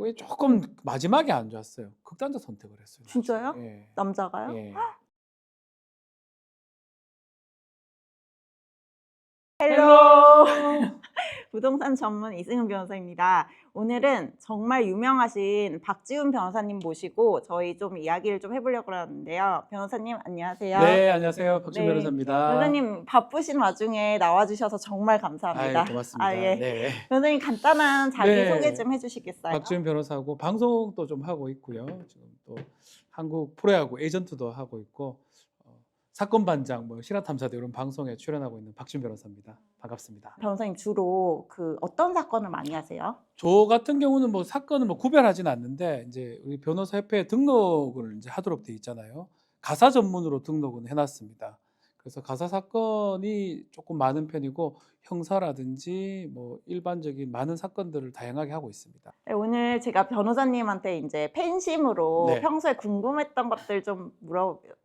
왜 조금 마지막에 안 좋았어요. 극단적 선택을 했어요. 진짜요? 예. 남자가요? 예. 헬로. 부동산 전문 이승은 변호사입니다. 오늘은 정말 유명하신 박지훈 변호사님 모시고 저희 좀 이야기를 좀 해보려고 하는데요. 변호사님 안녕하세요. 네, 안녕하세요. 박준 네. 변호사입니다. 변호사님 바쁘신 와중에 나와주셔서 정말 감사합니다. 아유, 고맙습니다. 예. 네. 변호사님 간단한 자기소개 네. 좀 해주시겠어요? 박준 변호사고 방송도 좀 하고 있고요. 지금 또 한국 프로야구 에이전트도 하고 있고 사건 반장, 실화탐사대 이런 방송에 출연하고 있는 박준 변호사입니다. 반갑습니다. 변호사님 주로 어떤 사건을 많이 하세요? 저 같은 경우는 사건을 구별하지는 않는데 이제 우리 변호사협회에 등록을 이제 하도록 돼 있잖아요. 가사 전문으로 등록은 해놨습니다. 그래서 가사 사건이 조금 많은 편이고 형사라든지 일반적인 많은 사건들을 다양하게 하고 있습니다. 네, 오늘 제가 변호사님한테 이제 팬심으로 네. 평소에 궁금했던 것들 좀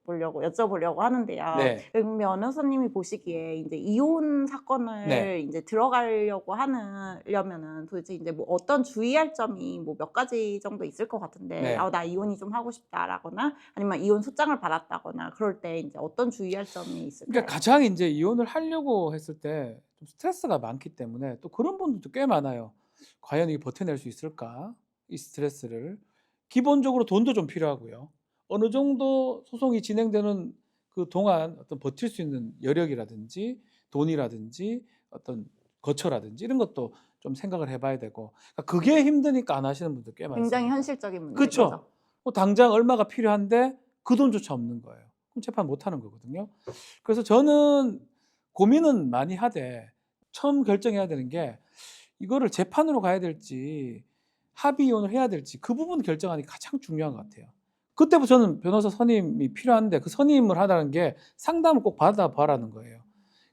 여쭤보려고 하는데요. 네. 변호사님이 보시기에 이제 이혼 사건을 네. 이제 들어가려고 하려면은 도대체 이제 어떤 주의할 점이 몇 가지 정도 있을 것 같은데, 네. 나 이혼이 좀 하고 싶다라거나 아니면 이혼 소장을 받았다거나 그럴 때 이제 어떤 주의할 점이 있을까요? 그러니까 가장 이제 이혼을 하려고 했을 때 좀 스트레스가 많기 때문에 또 그런 분들도 꽤 많아요. 과연 이게 버텨낼 수 있을까? 이 스트레스를. 기본적으로 돈도 좀 필요하고요. 어느 정도 소송이 진행되는 그 동안 어떤 버틸 수 있는 여력이라든지 돈이라든지 어떤 거처라든지 이런 것도 좀 생각을 해봐야 되고, 그러니까 그게 힘드니까 안 하시는 분들 꽤 많습니다. 굉장히 현실적인 문제죠. 그렇죠. 당장 얼마가 필요한데 그 돈조차 없는 거예요. 그럼 재판 못 하는 거거든요. 그래서 저는 고민은 많이 하되 처음 결정해야 되는 게 이거를 재판으로 가야 될지 합의 이혼을 해야 될지 그 부분 결정하는 게 가장 중요한 것 같아요. 그때부터 저는 변호사 선임이 필요한데 그 선임을 하라는 게 상담을 꼭 받아봐라는 거예요.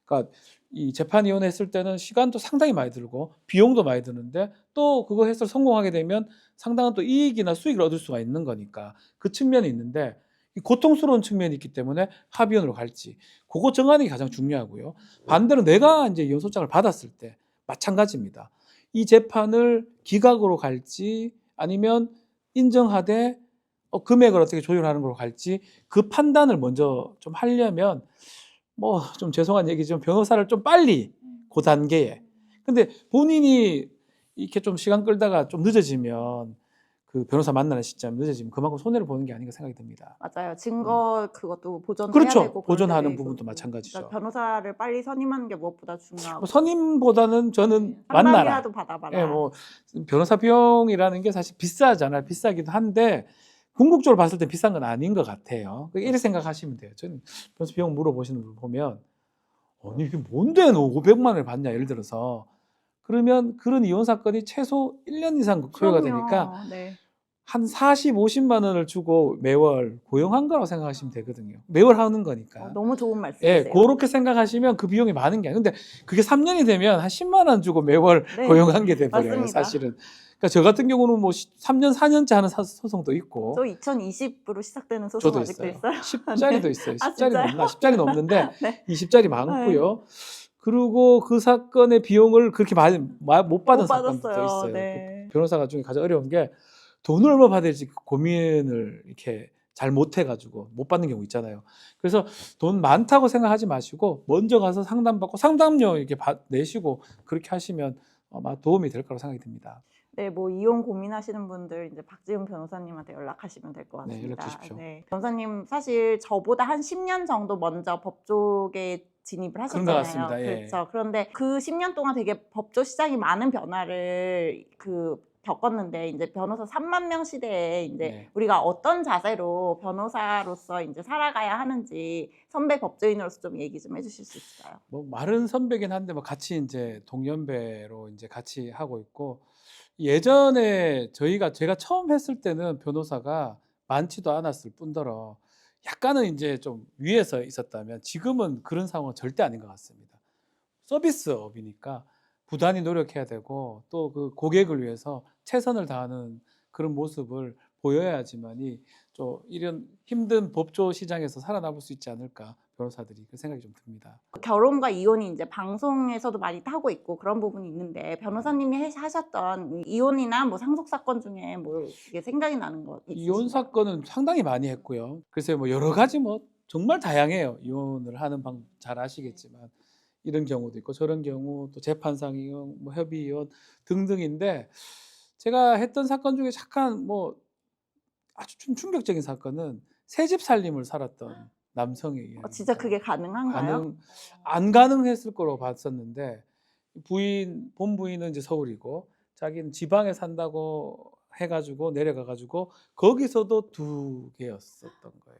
그러니까 이 재판 이혼했을 때는 시간도 상당히 많이 들고 비용도 많이 드는데 또 그거 해서 성공하게 되면 상당한 또 이익이나 수익을 얻을 수가 있는 거니까 그 측면이 있는데 고통스러운 측면이 있기 때문에 합의혼으로 갈지 그거 정하는 게 가장 중요하고요. 반대로 내가 이제 이혼 소장을 받았을 때 마찬가지입니다. 이 재판을 기각으로 갈지 아니면 인정하되 금액을 어떻게 조율하는 걸로 갈지 그 판단을 먼저 좀 하려면 좀 죄송한 얘기지만 변호사를 좀 빨리 그 단계에. 근데 본인이 이렇게 좀 시간 끌다가 좀 늦어지면 그 변호사 만나는 시점 늦어지면 그만큼 손해를 보는 게 아닌가 생각이 듭니다. 맞아요. 증거 그것도 보존해야 그렇죠. 되고 보존하는 그럴 부분도 때도 마찬가지죠. 그러니까 변호사를 빨리 선임하는 게 무엇보다 중요하고 선임보다는 저는 만나라. 상담이라도 받아봐라. 예, 변호사 비용이라는 게 사실 비싸잖아요. 비싸기도 한데 궁극적으로 봤을 때 비싼 건 아닌 것 같아요. 이렇게 생각하시면 돼요. 저는 변호사 비용 물어보시는 분 보면 아니 이게 뭔데 너 500만 원을 받냐 예를 들어서 그러면 그런 이혼 사건이 최소 1년 이상 소요가 되니까 네. 한 40, 50만 원을 주고 매월 고용한 거라고 생각하시면 되거든요. 매월 하는 거니까. 너무 좋은 말씀이세요. 예, 그렇게 생각하시면 그 비용이 많은 게 아니에요. 근데 그게 3년이 되면 한 10만 원 주고 매월 네, 고용한 게 돼버려요, 맞습니다. 사실은. 그러니까 저 같은 경우는 3년, 4년째 하는 소송도 있고. 저 2020으로 시작되는 소송 저도 아직도 있어요. 있어요? 10짜리도 있어요. 아, 10짜리 진짜요? 넘나? 10짜리 넘는데 네. 20짜리 많고요. 그리고 그 사건의 비용을 그렇게 많이 못 받은 사건도 받았어요. 있어요. 네. 변호사가 중에 가장 어려운 게 돈을 얼마 받아야 될지 고민을 이렇게 잘 못해가지고 못 받는 경우 있잖아요. 그래서 돈 많다고 생각하지 마시고 먼저 가서 상담받고 상담료 이렇게 내시고 그렇게 하시면 아마 도움이 될 거라고 생각이 듭니다. 네, 이혼 고민하시는 분들 이제 박지훈 변호사님한테 연락하시면 될 것 같습니다. 네, 연락 주십시오. 네. 변호사님 사실 저보다 한 10년 정도 먼저 법조계 진입을 하셨잖아요. 그런 것 같습니다. 예. 그렇죠. 그런데 그 10년 동안 되게 법조 시장이 많은 변화를 겪었는데 이제 변호사 3만 명 시대에 이제 네. 우리가 어떤 자세로 변호사로서 이제 살아가야 하는지 선배 법조인으로서 좀 얘기 좀 해주실 수 있을까요? 말은 선배긴 한데 같이 이제 동년배로 이제 같이 하고 있고 예전에 제가 처음 했을 때는 변호사가 많지도 않았을 뿐더러 약간은 이제 좀 위에서 있었다면 지금은 그런 상황은 절대 아닌 것 같습니다. 서비스업이니까 부단히 노력해야 되고 또 그 고객을 위해서 최선을 다하는 그런 모습을 보여야지만이 좀 이런 힘든 법조 시장에서 살아남을 수 있지 않을까 변호사들이 그 생각이 좀 듭니다. 결혼과 이혼이 이제 방송에서도 많이 타고 있고 그런 부분이 있는데 변호사님이 하셨던 이혼이나 뭐 상속 사건 중에 뭐 이게 생각이 나는 거 이혼 있으신가요? 사건은 상당히 많이 했고요. 글쎄요, 뭐 여러 가지 뭐 정말 다양해요. 이혼을 하는 방 잘 아시겠지만 이런 경우도 있고 저런 경우 또 재판상 이혼, 뭐 협의 이혼 등등인데 제가 했던 사건 중에 잠깐 뭐 아주 좀 충격적인 사건은 새 집 살림을 살았던 남성의 이야기. 진짜 그게 가능한가요? 안 가능했을 거로 봤었는데 본부인은 이제 서울이고 자기는 지방에 산다고 해가지고 내려가가지고 거기서도 2개였었던 거예요.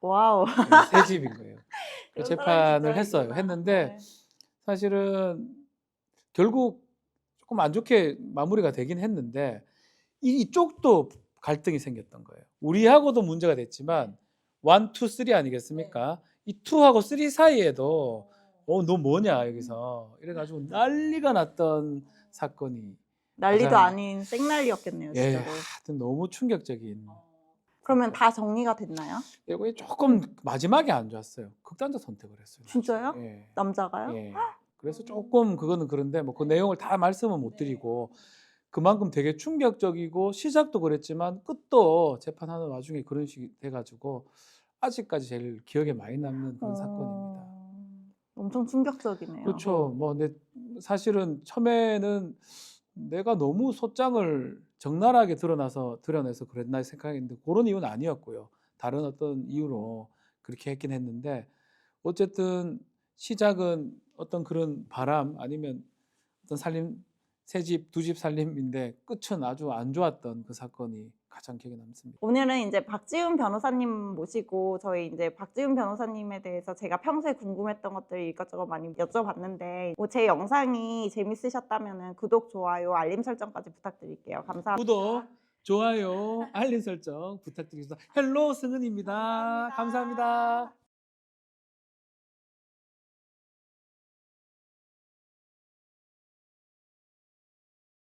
와우. 새 집인 거예요. 그런 재판을 사람이 진짜 했어요. 있구나. 했는데 네. 사실은 결국 조금 안 좋게 마무리가 되긴 했는데 이쪽도 갈등이 생겼던 거예요. 우리하고도 문제가 됐지만 1, 2, 3 아니겠습니까? 이 2하고 3 사이에도 너 뭐냐 여기서 이래가지고 난리가 났던 사건이 난리도 가장- 아닌 생난리였겠네요, 예, 진짜로. 하여튼 너무 충격적인. 그러면 다 정리가 됐나요? 이거 조금 마지막에 안 좋았어요. 극단적 선택을 했어요. 진짜요? 예. 남자가요? 예. 그래서 조금 그거는 그런데 뭐 그 내용을 다 말씀은 못 드리고 그만큼 되게 충격적이고 시작도 그랬지만 끝도 재판하는 와중에 그런 식이 돼가지고 아직까지 제일 기억에 많이 남는 그런 사건입니다. 엄청 충격적이네요. 그렇죠. 뭐 근데 사실은 처음에는 내가 너무 소장을 적나라하게 드러내서 그랬나 생각했는데 그런 이유는 아니었고요. 다른 어떤 이유로 그렇게 했긴 했는데 어쨌든 시작은 어떤 그런 바람 아니면 어떤 살림 새 집, 2집 살림인데 끝은 아주 안 좋았던 그 사건이 가장 기억에 남습니다. 오늘은 이제 박지훈 변호사님 모시고 저희 이제 박지훈 변호사님에 대해서 제가 평소에 궁금했던 것들 이것저것 많이 여쭤봤는데 뭐 제 영상이 재밌으셨다면 구독, 좋아요, 알림 설정까지 부탁드릴게요. 감사합니다. 구독, 좋아요, 알림 설정 부탁드리겠습니다. 헬로 승은입니다. 감사합니다.